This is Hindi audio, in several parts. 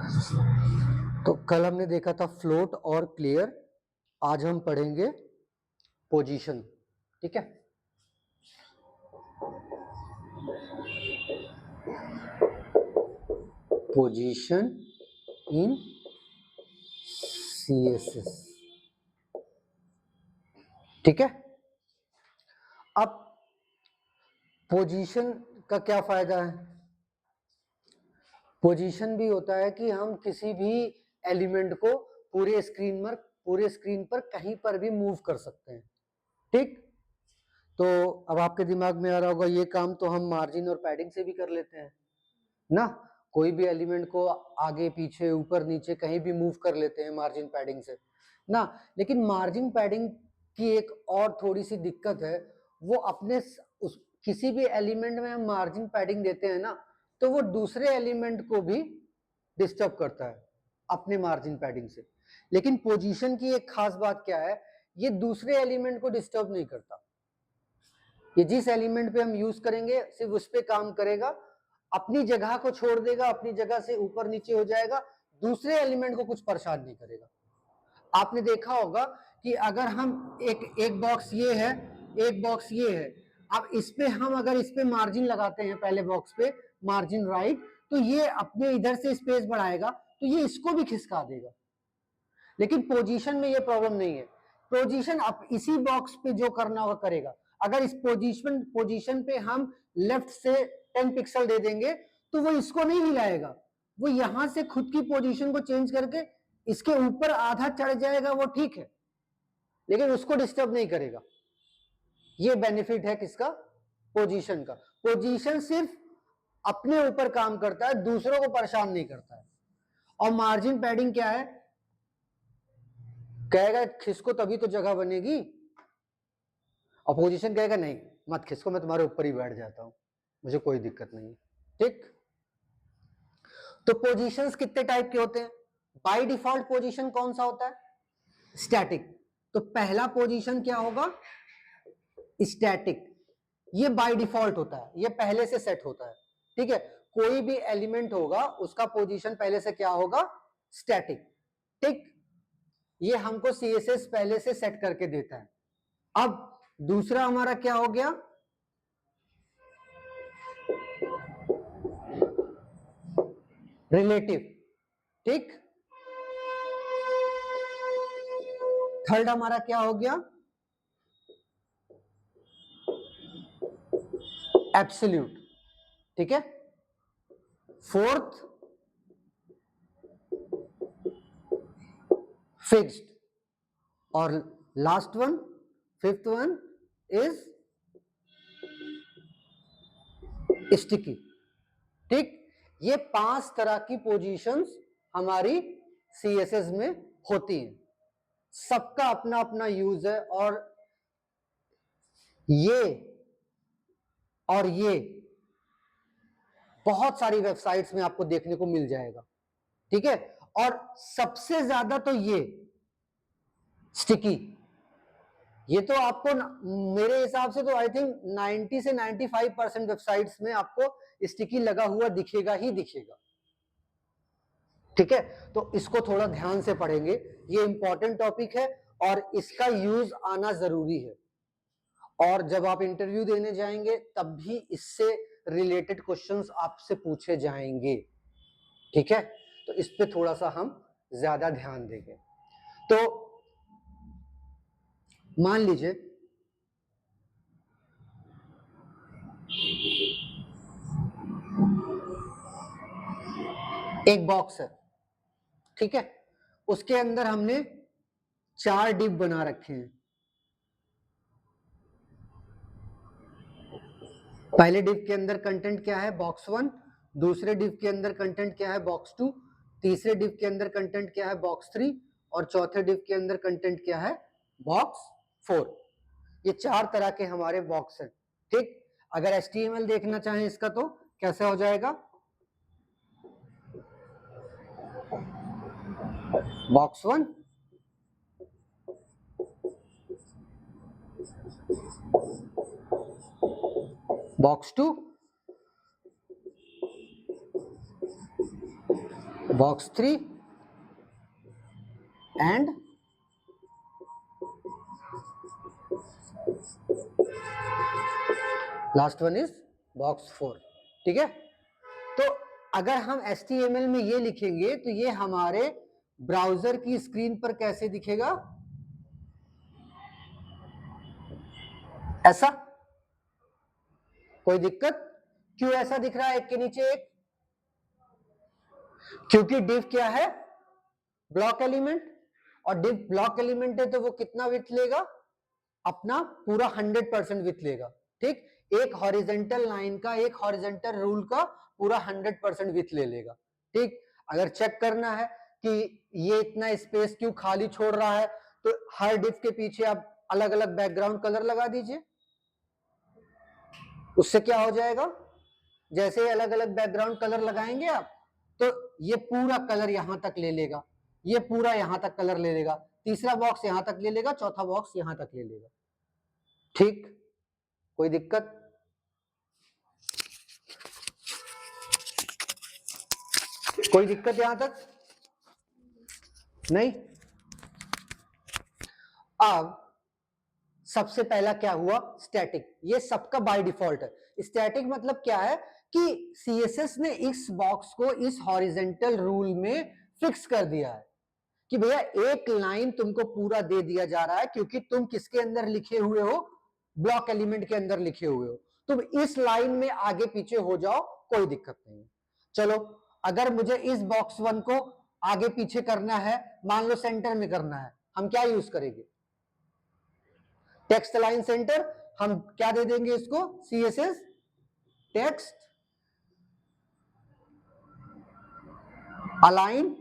तो कल हमने देखा था फ्लोट और क्लियर, आज हम पढ़ेंगे पोजीशन। ठीक है, पोजीशन इन CSS। ठीक है, अब पोजीशन का क्या फायदा है? पोजीशन भी होता है कि हम किसी भी एलिमेंट को पूरे स्क्रीन पर कहीं पर भी मूव कर सकते हैं। ठीक, तो अब आपके दिमाग में आ रहा होगा ये काम तो हम मार्जिन और पैडिंग से भी कर लेते हैं ना, कोई भी एलिमेंट को आगे पीछे ऊपर नीचे कहीं भी मूव कर लेते हैं मार्जिन पैडिंग से ना। लेकिन मार्जिन पैडिंग की एक और थोड़ी सी दिक्कत है, वो अपने किसी भी एलिमेंट में हम मार्जिन पैडिंग देते हैं ना, तो वो दूसरे एलिमेंट को भी डिस्टर्ब करता है अपने मार्जिन पैडिंग से। लेकिन पोजीशन की एक खास बात क्या है, ये दूसरे एलिमेंट को डिस्टर्ब नहीं करता। ये जिस एलिमेंट पे हम यूज करेंगे सिर्फ उस पे काम करेगा, अपनी जगह को छोड़ देगा, अपनी जगह से ऊपर नीचे हो जाएगा, दूसरे एलिमेंट को कुछ परेशान नहीं करेगा। आपने देखा होगा कि अगर हम एक बॉक्स ये है, एक बॉक्स ये है, अब इस पे हम अगर इस पे मार्जिन लगाते हैं, पहले बॉक्स पे मार्जिन राइट, तो ये अपने इधर से स्पेस बढ़ाएगा तो ये इसको भी खिसका देगा। लेकिन पोजीशन में ये प्रॉब्लम नहीं है, पोजीशन अब इसी बॉक्स पे जो करना होगा करेगा। अगर इस पोजीशन पे हम लेफ्ट से 10 पिक्सल दे देंगे तो वो इसको नहीं हिलाएगा, वो यहां से खुद की पोजीशन को चेंज करके इसके ऊपर आधा चढ़ जाएगा, वो ठीक है, लेकिन उसको डिस्टर्ब नहीं करेगा। ये बेनिफिट है किसका? पोजीशन का। पोजीशन सिर्फ अपने ऊपर काम करता है, दूसरों को परेशान नहीं करता है। और मार्जिन पैडिंग क्या है, कहेगा खिसको तभी तो जगह बनेगी, अपोजिशन कहेगा नहीं मत खिसको, मैं तुम्हारे ऊपर ही बैठ जाता हूं, मुझे कोई दिक्कत नहीं। ठीक, तो पोजीशंस कितने टाइप के होते हैं? बाय डिफॉल्ट पोजीशन कौन सा होता है? स्टैटिक। तो पहला पोजीशन क्या होगा? स्टैटिक। ये बाय डिफॉल्ट होता है, ये पहले से सेट होता है। ठीक है, कोई भी एलिमेंट होगा उसका पोजीशन पहले से क्या होगा? स्टैटिक। ठीक, ये हमको CSS पहले से सेट करके देता है। अब दूसरा हमारा क्या हो गया? रिलेटिव। ठीक, थर्ड हमारा क्या हो गया? एब्सोल्यूट। ठीक है, फोर्थ फिक्स्ड, और last one, fifth one is sticky. ठीक, ये 5 तरह की पोजीशंस हमारी CSS में होती हैं, सबका अपना अपना यूज है। और ये बहुत सारी वेबसाइट्स में आपको देखने को मिल जाएगा। ठीक है, और सबसे ज्यादा तो ये स्टिकी, ये तो आपको मेरे हिसाब से तो आई थिंक 90 से 95% वेबसाइट्स में आपको स्टिकी लगा हुआ दिखेगा ही दिखेगा। ठीक है, तो इसको थोड़ा ध्यान से पढ़ेंगे, ये इंपॉर्टेंट टॉपिक है और इसका यूज आना जरूरी है। और जब आप इंटरव्यू देने जाएंगे तब भी इससे रिलेटेड क्वेश्चंस आपसे पूछे जाएंगे। ठीक है, तो इस पे थोड़ा सा हम ज्यादा ध्यान देंगे। तो मान लीजिए एक बॉक्स है, ठीक है, उसके अंदर हमने 4 डिव बना रखे हैं। पहले डिव के अंदर कंटेंट क्या है? बॉक्स 1। दूसरे डिव के अंदर कंटेंट क्या है? बॉक्स 2। तीसरे डिव के अंदर कंटेंट क्या है? बॉक्स 3। और चौथे डिव के अंदर कंटेंट क्या है? बॉक्स 4। ये 4 तरह के हमारे बॉक्स हैं। ठीक, अगर HTML देखना चाहें इसका तो कैसे हो जाएगा? Box 1, box 2, box 3 and last one is box 4. ठीक है, तो अगर हम HTML में ये लिखेंगे तो ये हमारे ब्राउजर की स्क्रीन पर कैसे दिखेगा, ऐसा? कोई दिक्कत? क्यों ऐसा दिख रहा है एक के नीचे एक? क्योंकि div क्या है, ब्लॉक एलिमेंट, और div ब्लॉक एलिमेंट है तो वो कितना विड्थ लेगा, अपना पूरा 100% विड्थ लेगा। ठीक, एक हॉरिजेंटल लाइन का, एक हॉरिजेंटल रूल का पूरा 100% विड्थ ले लेगा। ठीक, अगर चेक करना है कि ये इतना स्पेस क्यों खाली छोड़ रहा है, तो हर div के पीछे आप अलग अलग बैकग्राउंड कलर लगा दीजिए, उससे क्या हो जाएगा, जैसे ही अलग अलग बैकग्राउंड कलर लगाएंगे आप, तो ये पूरा कलर यहां तक ले लेगा, ये पूरा यहां तक कलर ले लेगा, तीसरा बॉक्स यहां तक ले लेगा, चौथा बॉक्स यहां तक ले लेगा। ठीक, कोई दिक्कत? कोई दिक्कत यहां तक? नहीं। अब सबसे पहला क्या हुआ, स्टैटिक। ये सबका बाय डिफॉल्ट है। स्टैटिक मतलब क्या है कि CSS ने इस बॉक्स को इस हॉरिजेंटल रूल में फिक्स कर दिया है कि भैया एक लाइन तुमको पूरा दे दिया जा रहा है, क्योंकि तुम किसके अंदर लिखे हुए हो, ब्लॉक एलिमेंट के अंदर लिखे हुए हो, तुम इस लाइन में आगे पीछे हो जाओ, कोई दिक्कत नहीं। चलो, अगर मुझे इस बॉक्स 1 को आगे पीछे करना है, मान लो सेंटर में करना है, हम क्या यूज करेंगे, टेक्स्ट अलाइन सेंटर। हम क्या दे देंगे इसको, CSS टेक्स्ट अलाइन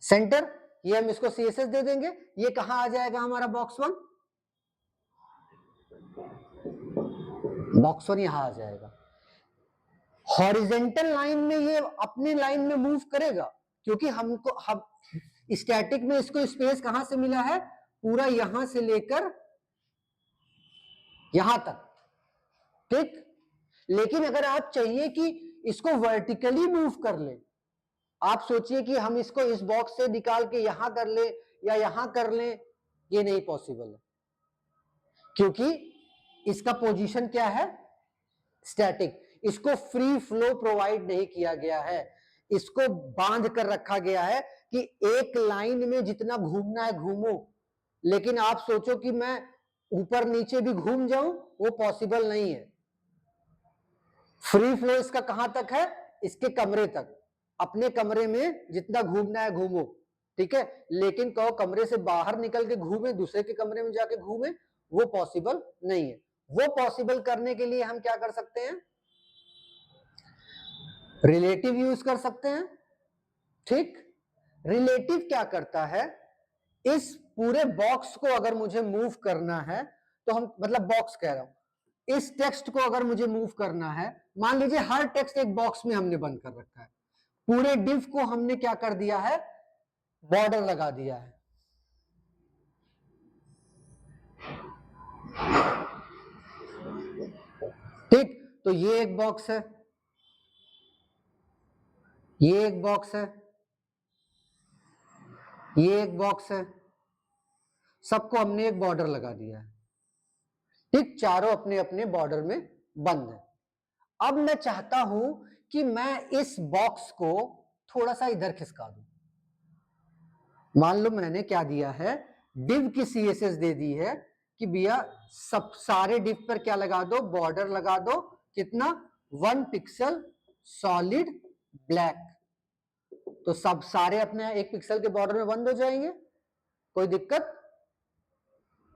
सेंटर, ये हम इसको CSS दे देंगे। ये कहां आ जाएगा हमारा बॉक्स 1, बॉक्स 1 यहां आ जाएगा। हॉरिजेंटल लाइन में ये अपने लाइन में मूव करेगा, क्योंकि हमको हम स्टैटिक में इसको स्पेस कहां से मिला है, पूरा यहां से लेकर यहां तक। ठीक, लेकिन अगर आप चाहिए कि इसको वर्टिकली मूव कर ले, आप सोचिए कि हम इसको इस बॉक्स से निकाल के यहां कर ले या यहां कर ले, ये नहीं पॉसिबल है, क्योंकि इसका पोजीशन क्या है, स्टैटिक। इसको फ्री फ्लो प्रोवाइड नहीं किया गया है, इसको बांध कर रखा गया है कि एक लाइन में जितना घूमना है घूमो, लेकिन आप सोचो कि मैं ऊपर नीचे भी घूम जाऊं, वो पॉसिबल नहीं है। फ्री फ्लो इसका कहां तक है, इसके कमरे तक, अपने कमरे में जितना घूमना है घूमो। ठीक है, लेकिन कहो कमरे से बाहर निकल के घूमे, दूसरे के कमरे में जाके घूमे, वो पॉसिबल नहीं है। वो पॉसिबल करने के लिए हम क्या कर सकते हैं, रिलेटिव यूज कर सकते हैं। ठीक, रिलेटिव क्या करता है, इस पूरे बॉक्स को अगर मुझे मूव करना है, तो हम, मतलब बॉक्स कह रहा हूं, इस टेक्स्ट को अगर मुझे मूव करना है, मान लीजिए हर टेक्स्ट एक बॉक्स में हमने बंद कर रखा है, पूरे डिव को हमने क्या कर दिया है, बॉर्डर लगा दिया है। ठीक, तो ये एक बॉक्स है, ये एक बॉक्स है, ये एक बॉक्स है, सबको हमने एक बॉर्डर लगा दिया है। ठीक, चारों अपने अपने बॉर्डर में बंद है। अब मैं चाहता हूं कि मैं इस बॉक्स को थोड़ा सा इधर खिसका दूं। मान लो मैंने क्या दिया है, डिव की CSS दे दी है कि भैया सब सारे डिव पर क्या लगा दो, बॉर्डर लगा दो, कितना, 1 पिक्सल सॉलिड ब्लैक, तो सब सारे अपने 1 पिक्सल के बॉर्डर में बंद हो जाएंगे, कोई दिक्कत।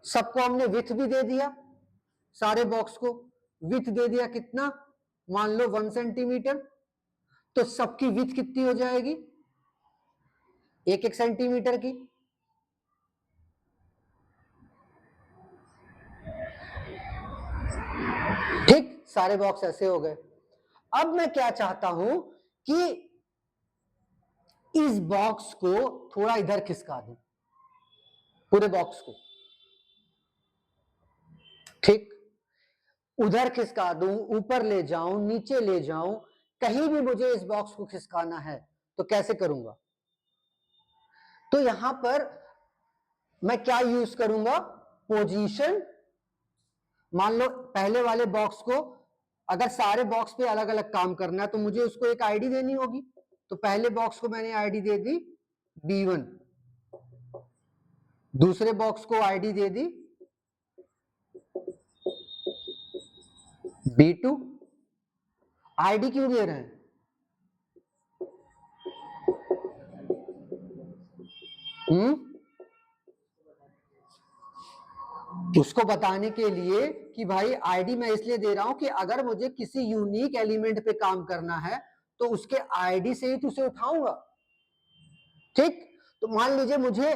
सबको हमने विड्थ भी दे दिया, सारे बॉक्स को विड्थ दे दिया, कितना, मान लो 1 सेंटीमीटर, तो सबकी विड्थ कितनी हो जाएगी, 1-1 सेंटीमीटर की। ठीक, सारे बॉक्स ऐसे हो गए। अब मैं क्या चाहता हूं कि इस बॉक्स को थोड़ा इधर खिसका दूं, पूरे बॉक्स को। ठीक, उधर खिसका दूं, ऊपर ले जाऊं, नीचे ले जाऊं, कहीं भी मुझे इस बॉक्स को खिसकाना है तो कैसे करूंगा? तो यहां पर मैं क्या यूज करूंगा? पोजीशन। मान लो पहले वाले बॉक्स को अगर सारे बॉक्स पे अलग अलग काम करना है तो मुझे उसको एक आईडी देनी होगी। तो पहले बॉक्स को मैंने आईडी दे दी B1, दूसरे बॉक्स को आईडी दे दी B2। आईडी क्यों दे रहे हैं? उसको बताने के लिए कि भाई आईडी मैं इसलिए दे रहा हूं कि अगर मुझे किसी यूनिक एलिमेंट पे काम करना है तो उसके आईडी से ही तो उसे उठाऊंगा। ठीक, तो मान लीजिए मुझे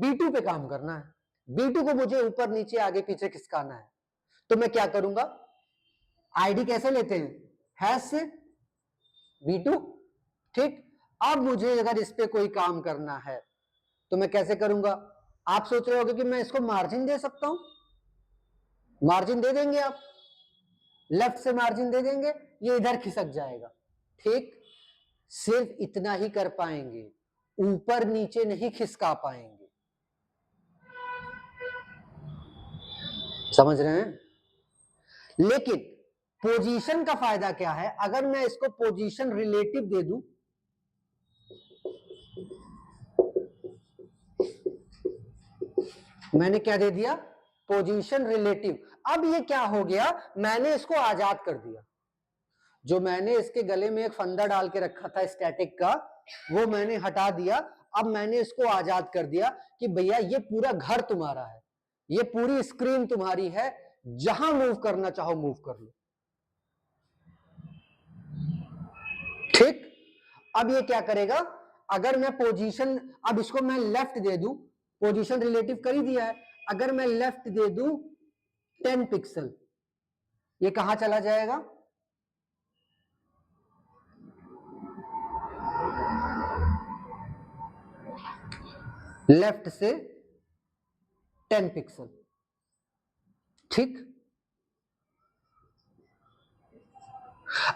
B2 पे काम करना है, B2 को मुझे ऊपर नीचे आगे पीछे खिसकाना है, तो मैं क्या करूंगा? आईडी कैसे लेते हैं? हैश से B2। ठीक, अब मुझे अगर इस पे कोई काम करना है तो मैं कैसे करूंगा? आप सोच रहे होगे कि मैं इसको मार्जिन दे सकता हूं। मार्जिन दे देंगे आप, लेफ्ट से मार्जिन दे देंगे, ये इधर खिसक जाएगा। ठीक, सिर्फ इतना ही कर पाएंगे, ऊपर नीचे नहीं खिसका पाएंगे। समझ रहे हैं? लेकिन पोजीशन का फायदा क्या है? अगर मैं इसको पोजीशन रिलेटिव दे दूं, मैंने क्या दे दिया? Position relative. अब ये क्या हो गया? मैंने इसको आजाद कर दिया। जो मैंने इसके गले में एक फंदा डाल के रखा था स्टैटिक का, वो मैंने हटा दिया। अब मैंने इसको आजाद कर दिया कि भैया ये पूरा घर तुम्हारा है, ये पूरी स्क्रीन तुम्हारी है, जहां मूव करना चाहो मूव कर लो। ठीक, अब ये क्या करेगा? अगर मैं पोजीशन, अब इसको मैं लेफ्ट दे दूं, पोजीशन रिलेटिव कर ही दिया है, अगर मैं लेफ्ट दे दूं 10 पिक्सल, ये कहां चला जाएगा? लेफ्ट से 10 पिक्सल। ठीक,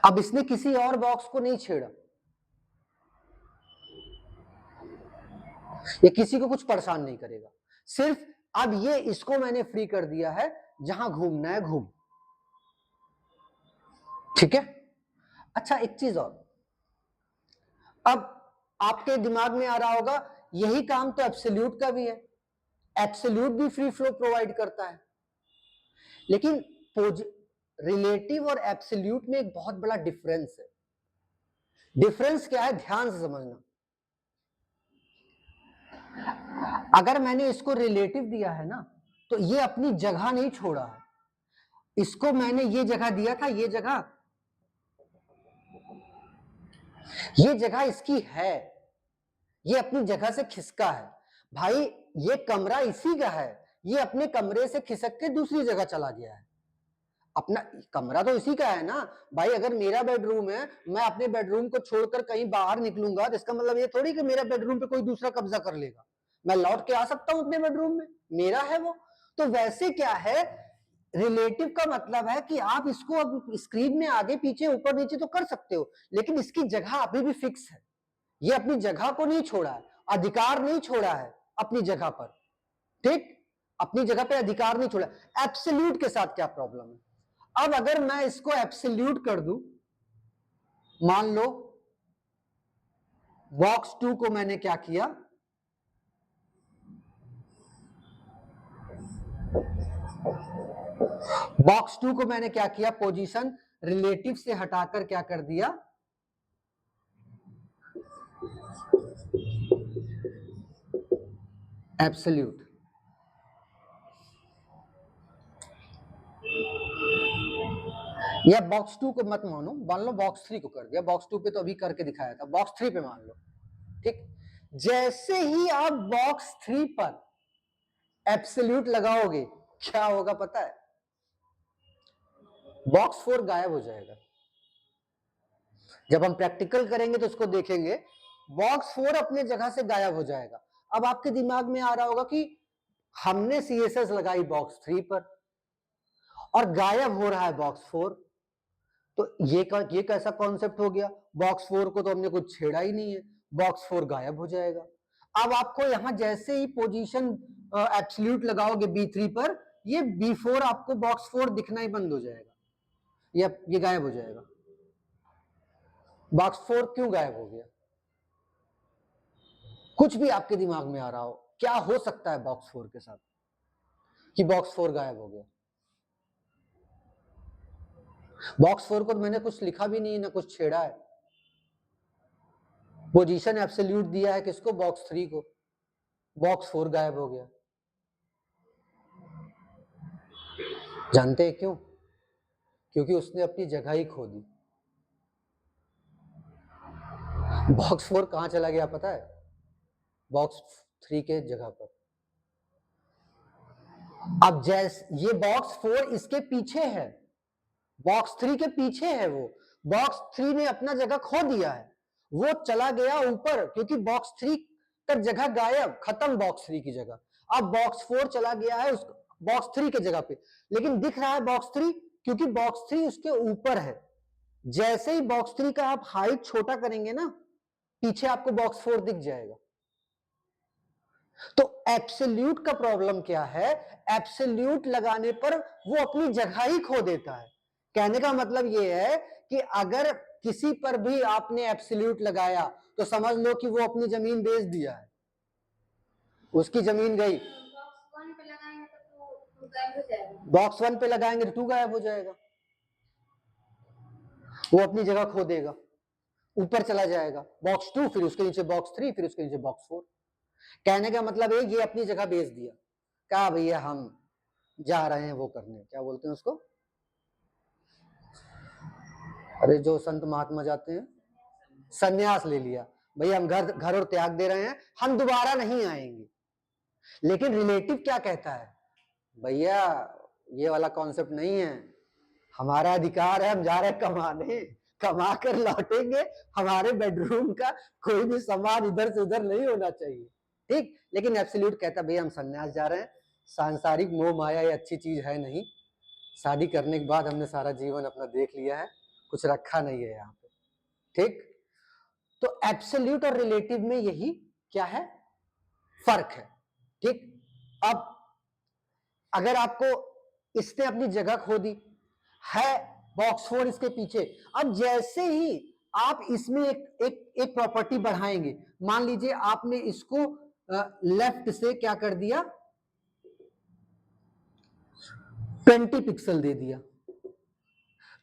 अब इसने किसी और बॉक्स को नहीं छेड़ा, ये किसी को कुछ परेशान नहीं करेगा। सिर्फ अब ये इसको मैंने फ्री कर दिया है, जहां घूमना है घूम। ठीक है। अच्छा, एक चीज और, अब आपके दिमाग में आ रहा होगा यही काम तो एब्सोल्यूट का भी है, एब्सोल्यूट भी फ्री फ्लो प्रोवाइड करता है। लेकिन रिलेटिव और एब्सोल्यूट में एक बहुत बड़ा डिफरेंस है। डिफरेंस क्या है? ध्यान से समझना। अगर मैंने इसको रिलेटिव दिया है ना, तो ये अपनी जगह नहीं छोड़ा है। इसको मैंने ये जगह दिया था, ये जगह इसकी है, ये अपनी जगह से खिसका है। भाई ये कमरा इसी का है, ये अपने कमरे से खिसक के दूसरी जगह चला गया है। अपना कमरा तो इसी का है ना भाई। अगर मेरा बेडरूम है, मैं अपने बेडरूम को छोड़कर कहीं बाहर निकलूंगा तो इसका मतलब ये थोड़ी कि मेरा बेडरूम पे कोई दूसरा कब्जा कर लेगा। मैं लौट के आ सकता हूं अपने बेडरूम में, मेरा है वो। तो वैसे क्या है, रिलेटिव का मतलब है कि आप इसको अब स्क्रीन में आगे पीछे ऊपर नीचे तो कर सकते हो, लेकिन इसकी जगह अभी भी फिक्स है। ये अपनी जगह को नहीं छोड़ा है, अधिकार नहीं छोड़ा है अपनी जगह पर। ठीक, अपनी जगह पे अधिकार नहीं छोड़ा। एब्सोल्यूट के साथ क्या प्रॉब्लम है? अब अगर मैं इसको एब्सोल्यूट कर दूं, मान लो बॉक्स 2 को मैंने क्या किया, बॉक्स 2 को मैंने क्या किया? पोजीशन रिलेटिव से हटाकर क्या कर दिया? एब्सोल्यूट। या बॉक्स 2 को मत मानो, मान लो बॉक्स 3 को कर दिया। बॉक्स 2 पे तो अभी करके दिखाया था, बॉक्स 3 पे मान लो। ठीक, जैसे ही आप बॉक्स 3 पर एब्सोल्यूट लगाओगे, क्या होगा पता है? बॉक्स 4 गायब हो जाएगा। जब हम प्रैक्टिकल करेंगे तो उसको देखेंगे, बॉक्स 4 अपने जगह से गायब हो जाएगा। अब आपके दिमाग में आ रहा होगा कि हमने CSS लगाई बॉक्स 3 पर, और गायब हो रहा है बॉक्स 4, तो ये कैसा कॉन्सेप्ट हो गया? बॉक्स 4 को तो हमने कुछ छेड़ा ही नहीं है, बॉक्स 4 गायब हो जाएगा। अब आपको यहां जैसे ही पोजीशन एब्सोल्यूट लगाओगे B3 पर, ये B4 आपको बॉक्स 4 दिखना ही बंद हो जाएगा, ये गायब हो जाएगा। बॉक्स 4 क्यों गायब हो गया? कुछ भी आपके दिमाग में आ रहा हो, क्या हो सकता है बॉक्स 4 के साथ कि बॉक्स 4 गायब हो गया? बॉक्स 4 को तो मैंने कुछ लिखा भी नहीं, ना कुछ छेड़ा है। पोजीशन एब्सोल्यूट दिया है किसको? बॉक्स 3 को। बॉक्स 4 गायब हो गया। जानते हैं क्यों? क्योंकि उसने अपनी जगह ही खो दी। बॉक्स 4 कहां चला गया पता है? बॉक्स 3 के जगह पर। अब जैसे ये बॉक्स 4 इसके पीछे है, बॉक्स 3 के पीछे है, वो बॉक्स 3 ने अपना जगह खो दिया है, वो चला गया ऊपर, क्योंकि बॉक्स 3 का जगह गायब, खत्म बॉक्स 3 की जगह। अब बॉक्स 4 चला गया है उस बॉक्स 3 के जगह पे, लेकिन दिख रहा है बॉक्स 3 क्योंकि बॉक्स 3 उसके ऊपर है। जैसे ही बॉक्स 3 का आप हाइट छोटा करेंगे ना, पीछे आपको बॉक्स 4 दिख जाएगा। तो एब्सोल्यूट का प्रॉब्लम क्या है? एब्सोल्यूट लगाने पर वो अपनी जगह ही खो देता है। कहने का मतलब ये है कि अगर किसी पर भी आपने एब्सोल्यूट लगाया तो समझ लो कि वो अपनी जमीन बेच दिया है, उसकी जमीन गई। बॉक्स 1 पे लगाएंगे तो 2 गायब हो जाएगा, वो अपनी जगह खो देगा, ऊपर चला जाएगा बॉक्स 2, फिर उसके नीचे बॉक्स 3, फिर उसके नीचे बॉक्स 4। कहने का मतलब है ये अपनी जगह बेच दिया, कहा भैया हम जा रहे हैं वो करने, क्या बोलते हैं उसको, अरे जो संत महात्मा जाते हैं, संन्यास ले लिया, भैया हम घर और त्याग दे रहे हैं, हम दोबारा नहीं आएंगे। लेकिन रिलेटिव क्या कहता है? भैया ये वाला कॉन्सेप्ट नहीं है, हमारा अधिकार है, हम जा रहे हैं कमाने, कमा कर लौटेंगे, हमारे बेडरूम का कोई भी सामान इधर से उधर नहीं होना चाहिए, ठीक। लेकिन एब्सोल्यूट कहता है भैया हम संन्यास जा रहे हैं, सांसारिक मोह माया ये अच्छी चीज है नहीं, शादी करने के बाद हमने सारा जीवन अपना देख लिया है, कुछ रखा नहीं है यहाँ पे, ठीक। तो एब्सोल्यूट और रिलेटिव में यही क्या है? फर्क है, ठीक। अब अगर आपको इसने अपनी जगह खो दी है, बॉक्स 4 इसके पीछे, अब जैसे ही आप इसमें एक प्रॉपर्टी बढ़ाएंगे, मान लीजिए आपने इसको लेफ्ट से क्या कर दिया, 20 पिक्सल दे दिया,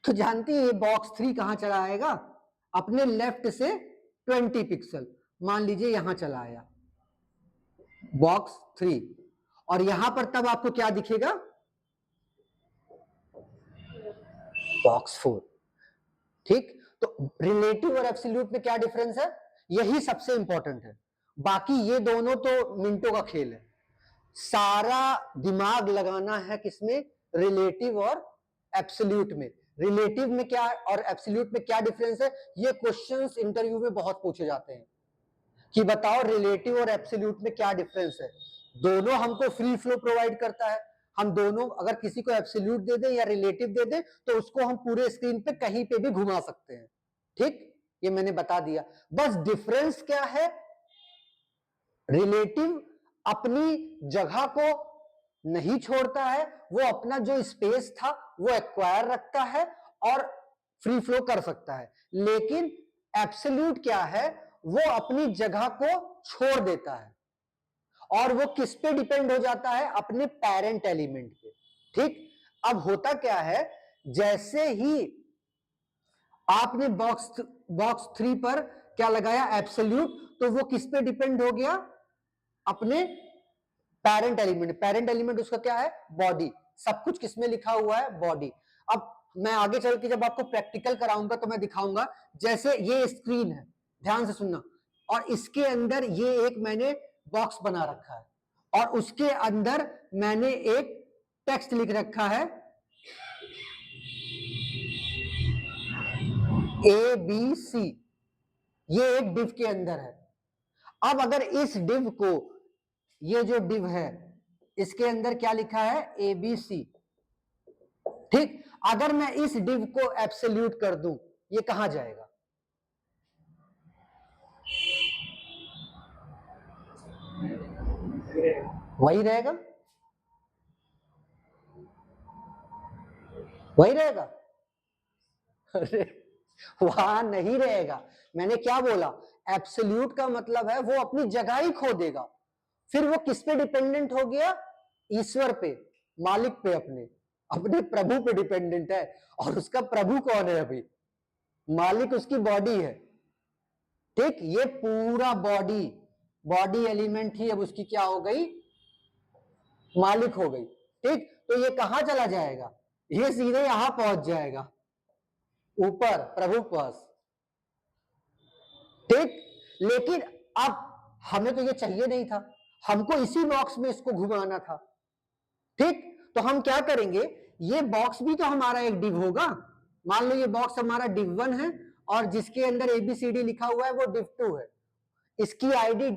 तो जानती है ये बॉक्स 3 कहां चला आएगा? अपने लेफ्ट से 20 पिक्सल, मान लीजिए यहां चला आया बॉक्स 3, और यहां पर तब आपको क्या दिखेगा? बॉक्स 4, ठीक। तो रिलेटिव और एब्सोल्यूट में क्या डिफरेंस है? यही सबसे इंपॉर्टेंट है, बाकी ये दोनों तो मिनटों का खेल है। सारा दिमाग लगाना है किसमें? रिलेटिव और एब्सोल्यूट में। रिलेटिव में क्या और एब्सोल्यूट में क्या डिफरेंस है? ये क्वेश्चंस इंटरव्यू में बहुत पूछे जाते हैं कि बताओ रिलेटिव और एब्सोल्यूट में क्या डिफरेंस है। दोनों हमको फ्री फ्लो प्रोवाइड करता है, हम दोनों अगर किसी को एब्सोल्यूट दे दें या रिलेटिव दे दें तो उसको हम पूरे स्क्रीन पे कहीं पे भी घुमा सकते हैं, ठीक। ये मैंने बता दिया, बस डिफरेंस क्या है? रिलेटिव अपनी जगह को नहीं छोड़ता है, वो अपना जो स्पेस था वो एक्वायर रखता है और फ्री फ्लो कर सकता है। लेकिन एब्सोल्यूट क्या है? वो अपनी जगह को छोड़ देता है, और वो किस पे डिपेंड हो जाता है? अपने पेरेंट एलिमेंट पे, ठीक। अब होता क्या है, जैसे ही आपने बॉक्स 3 पर क्या लगाया? एब्सोल्यूट, तो वो किस पे डिपेंड हो गया? अपने पेरेंट एलिमेंट। पेरेंट एलिमेंट उसका क्या है? बॉडी। सब कुछ किसमें लिखा हुआ है? बॉडी। अब मैं आगे चल के जब आपको प्रैक्टिकल कराऊंगा तो मैं दिखाऊंगा, जैसे ये स्क्रीन है, ध्यान से सुनना, और इसके अंदर ये एक मैंने बॉक्स बना रखा है, और उसके अंदर मैंने एक टेक्स्ट लिख रखा है ABC, ये एक डिव के अंदर है। अब अगर इस डिव को, ये जो डिव है इसके अंदर क्या लिखा है? ABC, ठीक, अगर मैं इस div को एब्सोल्यूट कर दूं, ये कहां जाएगा? वही रहेगा, वही रहेगा। अरे वहां नहीं रहेगा। मैंने क्या बोला? एब्सोल्यूट का मतलब है वो अपनी जगह ही खो देगा। फिर वो किस पे डिपेंडेंट हो गया? ईश्वर पे, मालिक पे, अपने अपने प्रभु पे डिपेंडेंट है। और उसका प्रभु कौन है? अभी मालिक उसकी बॉडी है। ठीक, ये पूरा बॉडी एलिमेंट ही अब उसकी क्या हो गई? मालिक हो गई। ठीक, तो ये कहां चला जाएगा? ये सीधे यहां पहुंच जाएगा, ऊपर प्रभु पास। ठीक, लेकिन अब हमें तो ये चाहिए नहीं था, हमको इसी बॉक्स में इसको घुमाना था। ठीक, तो हम क्या करेंगे? ये बॉक्स भी तो हमारा एक डिव होगा। मान लो ये बॉक्स हमारा div1 है और जिसके अंदर ABCD लिखा हुआ है वो div2 है। इसकी आईडी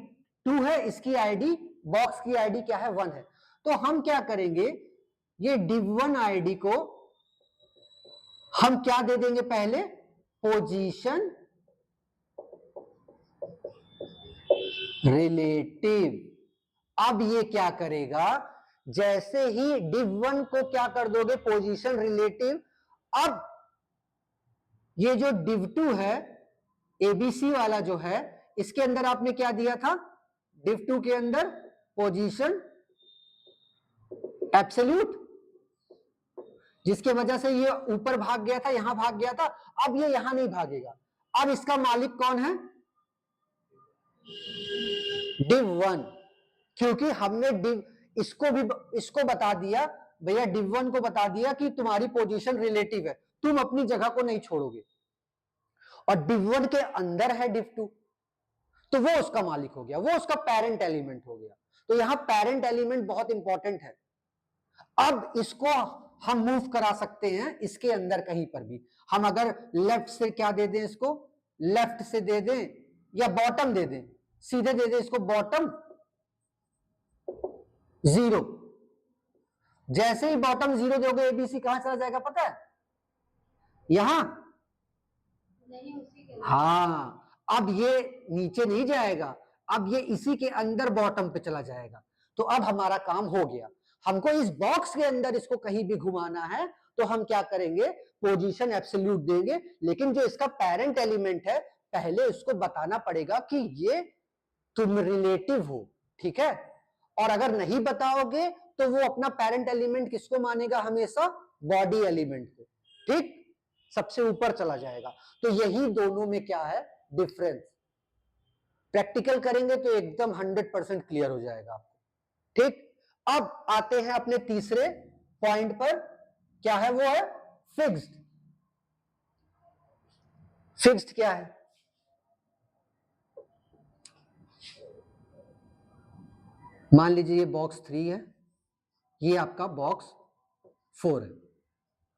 2 है, इसकी आईडी, बॉक्स की आईडी क्या है? 1 है। तो हम क्या करेंगे? ये div1 आईडी को हम क्या दे देंगे? पहले पोजीशन रिलेटिव। अब ये क्या करेगा? जैसे ही div1 को क्या कर दोगे? Position relative. अब ये जो div2 है, ABC वाला जो है, इसके अंदर आपने क्या दिया था? div2 के अंदर पोजीशन एब्सोल्यूट, जिसके वजह से ये ऊपर भाग गया था, यहां भाग गया था। अब ये यहां नहीं भागेगा। अब इसका मालिक कौन है? div1, क्योंकि हमने इसको बता दिया भैया, div1 को बता दिया कि तुम्हारी पोजीशन रिलेटिव है, तुम अपनी जगह को नहीं छोड़ोगे। और div1 के अंदर है div2, तो वो उसका मालिक हो गया, वो उसका पेरेंट एलिमेंट हो गया। तो यहां पेरेंट एलिमेंट बहुत इंपॉर्टेंट है। अब इसको हम मूव करा सकते हैं इसके अंदर कहीं पर भी। हम अगर लेफ्ट से क्या दे दें? इसको लेफ्ट से दे दें या बॉटम दे दें? सीधे दे दें इसको बॉटम 0। जैसे ही बॉटम 0 दोगे, एबीसी कहां चला जाएगा पता है? यहां। हाँ, अब ये नीचे नहीं जाएगा, अब ये इसी के अंदर बॉटम पे चला जाएगा। तो अब हमारा काम हो गया। हमको इस बॉक्स के अंदर इसको कहीं भी घुमाना है तो हम क्या करेंगे? पोजीशन एब्सोल्यूट देंगे। लेकिन जो इसका पेरेंट एलिमेंट है, पहले उसको बताना पड़ेगा कि ये तुम रिलेटिव हो। ठीक है, और अगर नहीं बताओगे तो वो अपना पेरेंट एलिमेंट किसको मानेगा? हमेशा बॉडी एलिमेंट को। ठीक, सबसे ऊपर चला जाएगा। तो यही दोनों में क्या है? डिफरेंस। प्रैक्टिकल करेंगे तो एकदम 100% क्लियर हो जाएगा आपको। ठीक, अब आते हैं अपने तीसरे पॉइंट पर। क्या है? वो है फिक्स्ड। फिक्स्ड क्या है? मान लीजिए ये बॉक्स 3 है, ये आपका बॉक्स 4 है।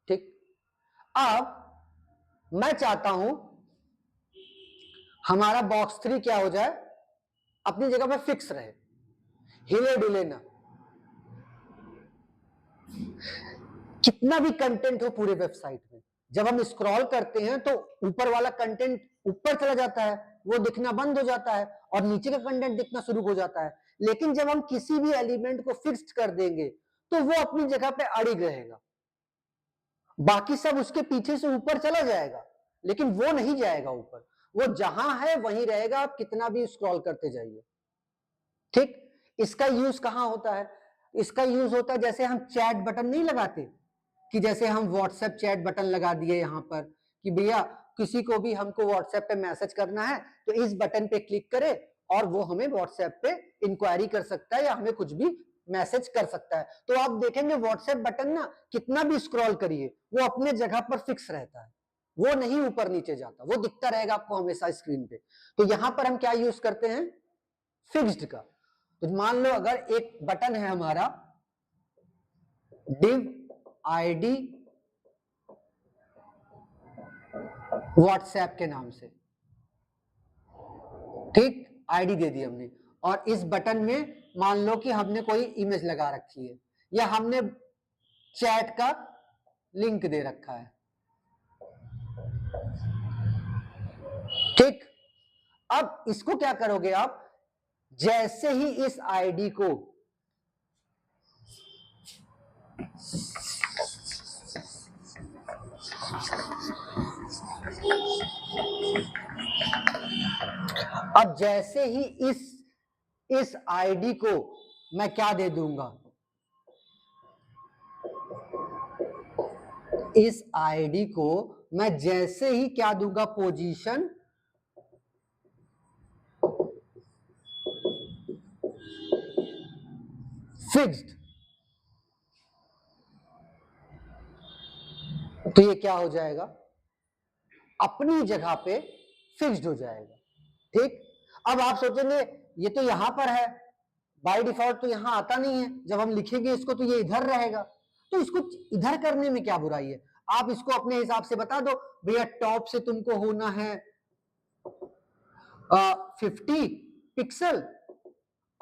ठीक, अब मैं चाहता हूं हमारा बॉक्स 3 क्या हो जाए? अपनी जगह पर फिक्स रहे, हिले डुले ना। कितना भी कंटेंट हो पूरे वेबसाइट में, जब हम स्क्रॉल करते हैं तो ऊपर वाला कंटेंट ऊपर चला जाता है, वो दिखना बंद हो जाता है और नीचे का कंटेंट दिखना शुरू हो जाता है। लेकिन जब हम किसी भी एलिमेंट को फिक्स्ड कर देंगे तो वो अपनी जगह पे अड़िग रहेगा, बाकी सब उसके पीछे से ऊपर चला जाएगा, लेकिन वो नहीं जाएगा ऊपर। वो जहां है वहीं रहेगा, आप कितना भी स्क्रॉल करते जाइए। ठीक, इसका यूज कहां होता है? इसका यूज होता है जैसे हम चैट बटन नहीं लगाते, कि जैसे हम व्हाट्सएप चैट बटन लगा दिए यहां पर कि भैया किसी को भी हमको व्हाट्सएप पे मैसेज करना है तो इस बटन पे क्लिक करे और वो हमें व्हाट्सएप पे इंक्वायरी कर सकता है या हमें कुछ भी मैसेज कर सकता है। तो आप देखेंगे व्हाट्सएप बटन ना, कितना भी स्क्रॉल करिए वो अपने जगह पर फिक्स रहता है, वो नहीं ऊपर नीचे जाता, वो दिखता रहेगा आपको हमेशा स्क्रीन पे। तो यहां पर हम क्या यूज करते हैं? फिक्स्ड का। तो मान लो अगर एक बटन है हमारा div id व्हाट्सएप के नाम से, ठीक, आईडी दे दी हमने, और इस बटन में मान लो कि हमने कोई इमेज लगा रखी है या हमने चैट का लिंक दे रखा है। ठीक, अब इसको क्या करोगे आप, जैसे ही इस आईडी को अब जैसे ही इस आईडी को मैं क्या दे दूंगा, इस आईडी को मैं जैसे ही क्या दूंगा, पोजीशन फिक्स्ड, तो ये क्या हो जाएगा, अपनी जगह पे फिक्स्ड हो जाएगा। ठीक, अब आप सोचेंगे ये तो यहां पर है, बाय डिफॉल्ट तो यहां आता नहीं है, जब हम लिखेंगे इसको तो ये इधर रहेगा, तो इसको इधर करने में क्या बुराई है, आप इसको अपने हिसाब से बता दो, भैया टॉप से तुमको होना है 50 पिक्सल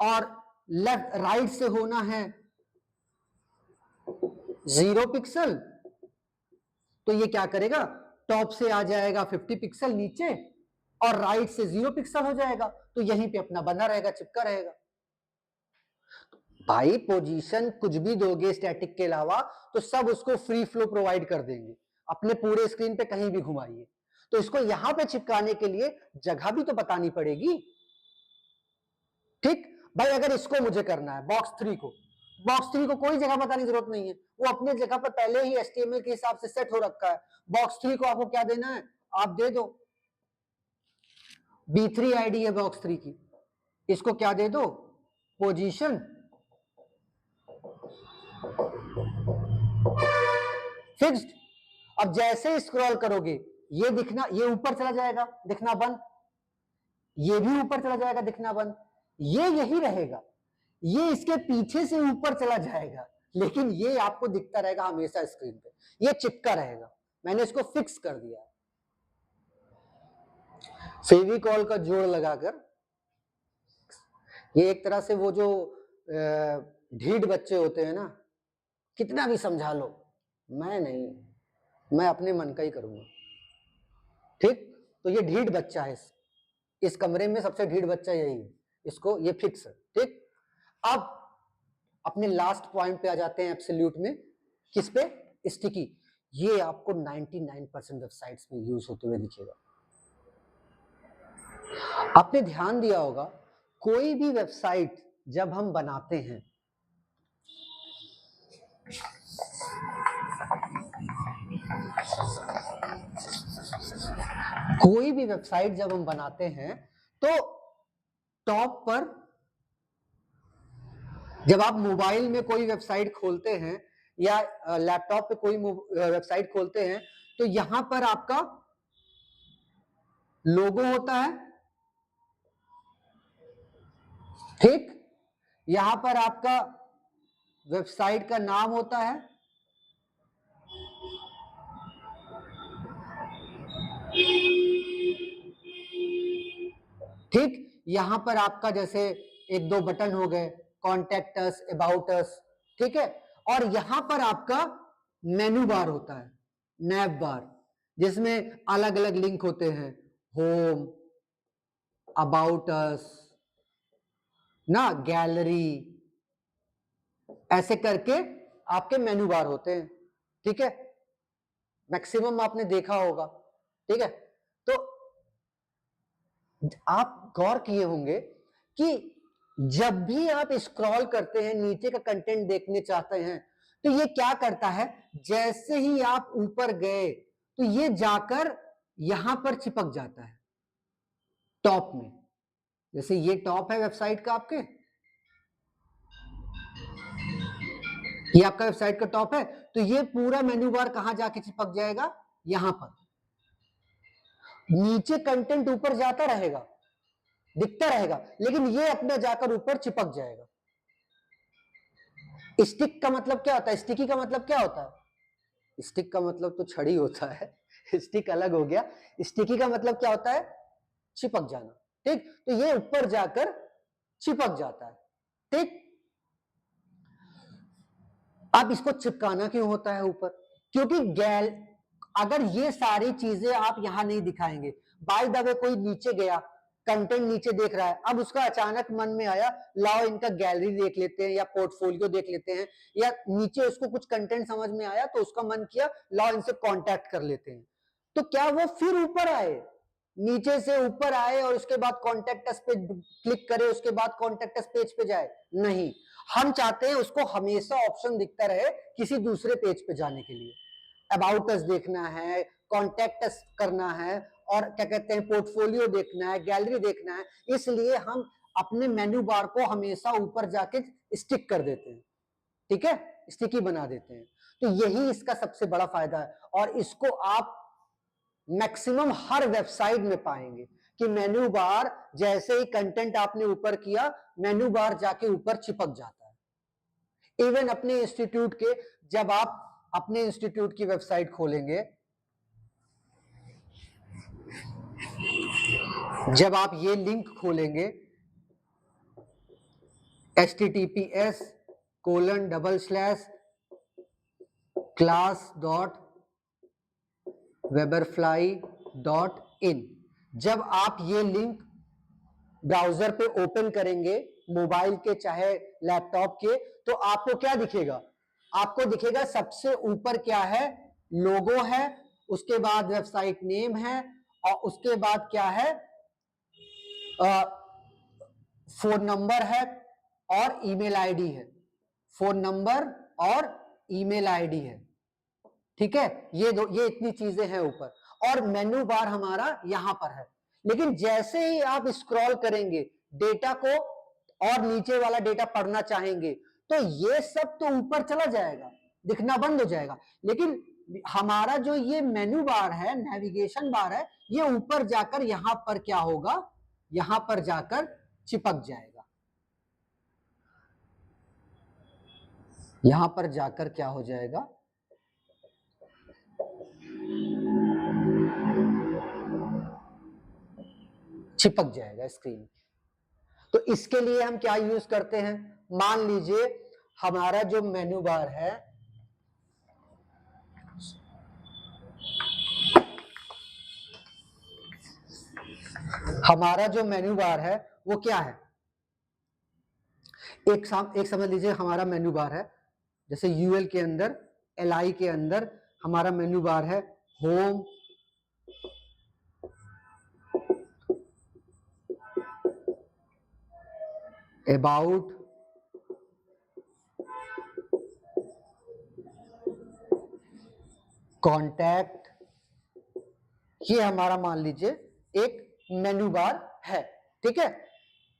और लेफ्ट राइट से होना है 0 पिक्सल, तो ये क्या करेगा, टॉप से आ जाएगा 50 पिक्सल नीचे और राइट से 0 पिक्सल हो जाएगा, तो यहीं पे अपना बना रहेगा, चिपका रहेगा। भाई पोजीशन कुछ भी दोगे स्टैटिक के अलावा तो सब उसको फ्री फ्लो प्रोवाइड कर देंगे, अपने पूरे स्क्रीन पे कहीं भी घुमाइए, तो इसको यहां पे चिपकाने के लिए जगह भी तो बतानी पड़ेगी। ठीक भाई, अगर इसको मुझे करना है बॉक्स 3 को कोई जगह बताने की जरूरत नहीं है, वो अपने जगह पर पहले ही HTML के हिसाब से सेट हो रखा है। बॉक्स 3 को आपको क्या देना है, आप दे दो B3 आईडी है बॉक्स 3 की, इसको क्या दे दो, पोजीशन फिक्स्ड। अब जैसे स्क्रॉल करोगे ये दिखना, ये ऊपर चला जाएगा दिखना बंद, ये भी ऊपर चला जाएगा दिखना बंद, ये यही रहेगा, ये इसके पीछे से ऊपर चला जाएगा, लेकिन ये आपको दिखता रहेगा हमेशा स्क्रीन पे, ये चिपका रहेगा। मैंने इसको फिक्स कर दिया, फेविकॉल का जोड़ लगाकर। ये एक तरह से वो जो ढीठ बच्चे होते हैं ना, कितना भी समझा लो, मैं नहीं, मैं अपने मन का ही करूंगा। ठीक, तो ये ढीठ बच्चा है, इस कमरे में सबसे ढीठ बच्चा यही है, इसको ये फिक्स है। ठीक, अब अपने लास्ट पॉइंट पे आ जाते हैं एब्सोल्यूट में, किस पे, स्टिकी। ये आपको 99% वेबसाइट्स में यूज होते हुए दिखेगा। आपने ध्यान दिया होगा, कोई भी वेबसाइट जब हम बनाते हैं, कोई भी वेबसाइट जब हम बनाते हैं तो टॉप पर, जब आप मोबाइल में कोई वेबसाइट खोलते हैं या लैपटॉप पे कोई वेबसाइट खोलते हैं, तो यहां पर आपका लोगो होता है। ठीक, यहां पर आपका वेबसाइट का नाम होता है, ठीक, यहां पर आपका जैसे एक दो बटन हो गए, कॉन्टेक्ट अस, अबाउट अस, ठीक है, और यहां पर आपका मेनू बार होता है, नैव बार, जिसमें अलग अलग लिंक होते हैं, होम, अबाउट अस ना, गैलरी, ऐसे करके आपके मेनू बार होते हैं। ठीक है, मैक्सिमम आपने देखा होगा। ठीक है, तो आप गौर किए होंगे कि जब भी आप स्क्रॉल करते हैं, नीचे का कंटेंट देखने चाहते हैं, तो ये क्या करता है, जैसे ही आप ऊपर गए तो ये जाकर यहां पर चिपक जाता है टॉप में। जैसे ये टॉप है वेबसाइट का, आपके ये आपका वेबसाइट का टॉप है, तो ये पूरा मेन्यू बार कहां जाके चिपक जाएगा, यहां पर। नीचे कंटेंट ऊपर जाता रहेगा, दिखता रहेगा, लेकिन ये अपना जाकर ऊपर चिपक जाएगा। स्टिक का मतलब क्या होता है, स्टिकी का मतलब क्या होता है, स्टिक का मतलब तो छड़ी होता है, स्टिक अलग हो गया। स्टिकी का मतलब क्या होता है, चिपक जाना। ठीक, तो ये ऊपर जाकर चिपक जाता है। ठीक, अब इसको चिपकाना क्यों होता है ऊपर, क्योंकि अगर ये सारी चीजें आप यहां नहीं दिखाएंगे, बाय द वे कोई नीचे गया, कंटेंट नीचे देख रहा है, अब उसका अचानक मन में आया लाओ इनका गैलरी देख लेते हैं या पोर्टफोलियो देख लेते हैं, या नीचे उसको कुछ कंटेंट समझ में आया तो उसका मन किया लाओ इनसे कांटेक्ट कर लेते हैं, तो क्या वो फिर ऊपर आए, नीचे से ऊपर आए और उसके बाद कॉन्टेक्ट अस पे क्लिक करे, उसके बाद कॉन्टेक्ट अस पेज पे जाए? नहीं, हम चाहते हैं उसको हमेशा ऑप्शन दिखता रहे किसी दूसरे पेज पे जाने के लिए। अबाउट अस देखना है, कॉन्टेक्ट अस करना है, और क्या कहते हैं पोर्टफोलियो देखना है, गैलरी देखना है, इसलिए हम अपने मेन्यू बार को हमेशा ऊपर जाके स्टिक कर देते हैं, ठीक है, स्टिकी बना देते हैं। तो यही इसका सबसे बड़ा फायदा है, और इसको आप मैक्सिमम हर वेबसाइट में पाएंगे कि मेन्यू बार जैसे ही कंटेंट आपने ऊपर किया, मेन्यू बार जाके ऊपर चिपक जाता है। इवन अपने इंस्टीट्यूट के, जब आप अपने इंस्टीट्यूट की वेबसाइट खोलेंगे, जब आप ये लिंक खोलेंगे https://class.weberfly.in, जब आप ये लिंक ब्राउजर पे ओपन करेंगे, मोबाइल के चाहे लैपटॉप के, तो आपको क्या दिखेगा? आपको दिखेगा सबसे ऊपर क्या है? लोगो है, उसके बाद वेबसाइट नेम है, और उसके बाद क्या है? फोन नंबर है और ईमेल आईडी है, फोन नंबर और ईमेल आईडी है, ठीक है, ये इतनी चीजें हैं ऊपर, और मेन्यू बार हमारा यहां पर है। लेकिन जैसे ही आप स्क्रॉल करेंगे डेटा को और नीचे वाला डेटा पढ़ना चाहेंगे, तो ये सब तो ऊपर चला जाएगा, दिखना बंद हो जाएगा। लेकिन हमारा जो ये मेन्यू बार है, नेविगेशन बार है, ये ऊपर जाकर यहां पर क्या होगा? यहां पर जाकर चिपक जाएगा। यहां पर जाकर क्या हो जाएगा? चिपक जाएगा स्क्रीन। तो इसके लिए हम क्या यूज करते हैं? मान लीजिए हमारा जो मेन्यू बार है, हमारा जो मेन्यू बार है वो क्या है? एक समझ लीजिए हमारा मेन्यू बार है, जैसे यूएल के अंदर, एलआई के अंदर हमारा मेन्यू बार है होम, अबाउट, कॉन्टैक्ट, ये हमारा मान लीजिए एक मेन्यू बार है, ठीक है,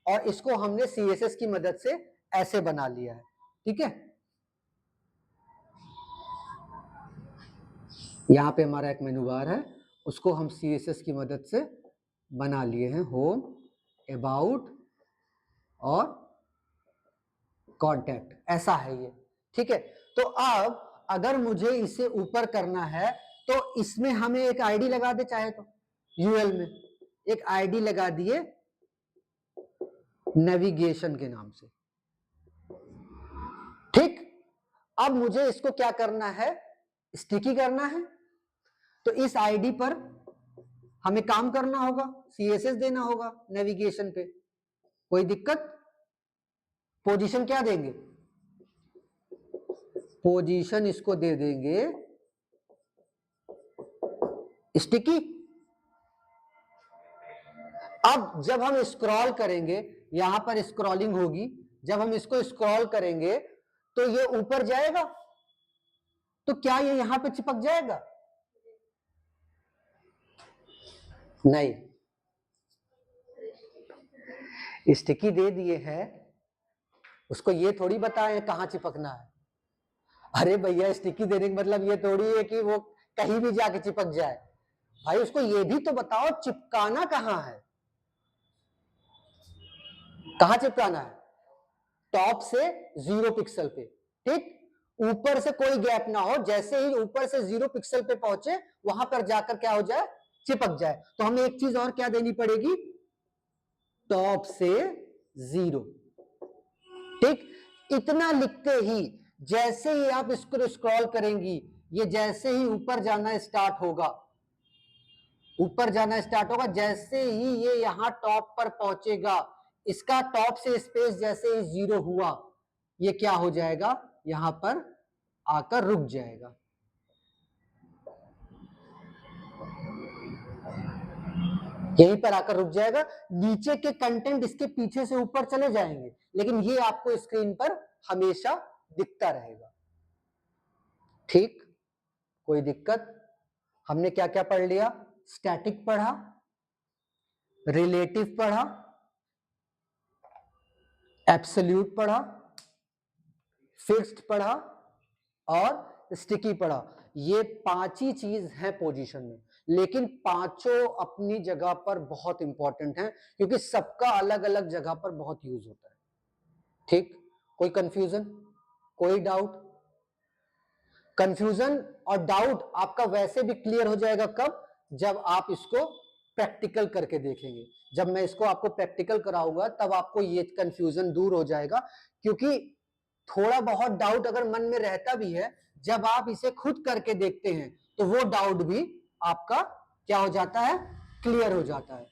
और इसको हमने सीएसएस की मदद से ऐसे बना लिया है, ठीक है। यहां पे हमारा एक मेन्यू बार है, उसको हम सीएसएस की मदद से बना लिए हैं, होम, अबाउट और कॉन्टैक्ट, ऐसा है ये, ठीक है। तो अब अगर मुझे इसे ऊपर करना है तो इसमें हमें एक आईडी लगा दे, चाहे तो यूएल में एक आईडी लगा दिए नेविगेशन के नाम से, ठीक। अब मुझे इसको क्या करना है? स्टिकी करना है, तो इस आईडी पर हमें काम करना होगा, सीएसएस देना होगा नेविगेशन पे, कोई दिक्कत? पोजीशन क्या देंगे? पोजीशन इसको दे देंगे स्टिकी। अब जब हम स्क्रॉल करेंगे, यहां पर स्क्रॉलिंग होगी, जब हम इसको स्क्रॉल करेंगे तो ये ऊपर जाएगा, तो क्या ये यहां पे चिपक जाएगा? नहीं, स्टिकी दे दिए हैं, उसको ये थोड़ी बताएं कहां चिपकना है। अरे भैया, स्टिकी देने का मतलब ये थोड़ी है कि वो कहीं भी जाके चिपक जाए, भाई उसको ये भी तो बताओ चिपकाना कहां है, कहां चिपकाना है? टॉप से 0 पिक्सल पे, ठीक, ऊपर से कोई गैप ना हो, जैसे ही ऊपर से 0 पिक्सल पे पहुंचे वहां पर जाकर क्या हो जाए? चिपक जाए। तो हमें एक चीज और क्या देनी पड़ेगी? टॉप से 0, ठीक। इतना लिखते ही जैसे ही आप इसको स्क्रॉल करेंगी, ये जैसे ही ऊपर जाना स्टार्ट होगा, ऊपर जाना स्टार्ट होगा, जैसे ही ये यहाँ टॉप पर पहुंचेगा, इसका टॉप से स्पेस जैसे ही 0 हुआ, ये क्या हो जाएगा, यहां पर आकर रुक जाएगा। यहीं पर आकर रुक जाएगा, नीचे के कंटेंट इसके पीछे से ऊपर चले जाएंगे, लेकिन ये आपको स्क्रीन पर हमेशा दिखता रहेगा। ठीक, कोई दिक्कत? हमने क्या क्या पढ़ लिया? स्टैटिक पढ़ा, रिलेटिव पढ़ा, एब्सोल्यूट पढ़ा, फिक्स्ड पढ़ा और स्टिकी पढ़ा। ये 5 ही चीज है पोजीशन में, लेकिन पांचों अपनी जगह पर बहुत इंपॉर्टेंट हैं, क्योंकि सबका अलग अलग जगह पर बहुत यूज होता है। ठीक, कोई कंफ्यूजन, कोई डाउट? कंफ्यूजन और डाउट आपका वैसे भी क्लियर हो जाएगा कब, जब आप इसको प्रैक्टिकल करके देखेंगे। जब मैं इसको आपको प्रैक्टिकल कराऊंगा तब आपको ये कंफ्यूजन दूर हो जाएगा, क्योंकि थोड़ा बहुत डाउट अगर मन में रहता भी है, जब आप इसे खुद करके देखते हैं तो वो डाउट भी आपका क्या हो जाता है, क्लियर हो जाता है।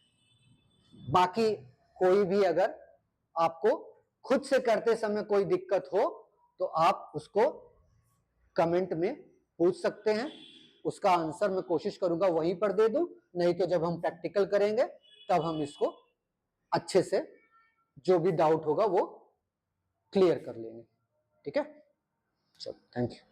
बाकी कोई भी अगर आपको खुद से करते समय कोई दिक्कत हो तो आप उसको कमेंट में पूछ सकते हैं, उसका आंसर मैं कोशिश करूंगा वहीं पर दे दूं, नहीं तो जब हम प्रैक्टिकल करेंगे तब हम इसको अच्छे से जो भी डाउट होगा वो क्लियर कर लेंगे। ठीक है, चलो, थैंक यू।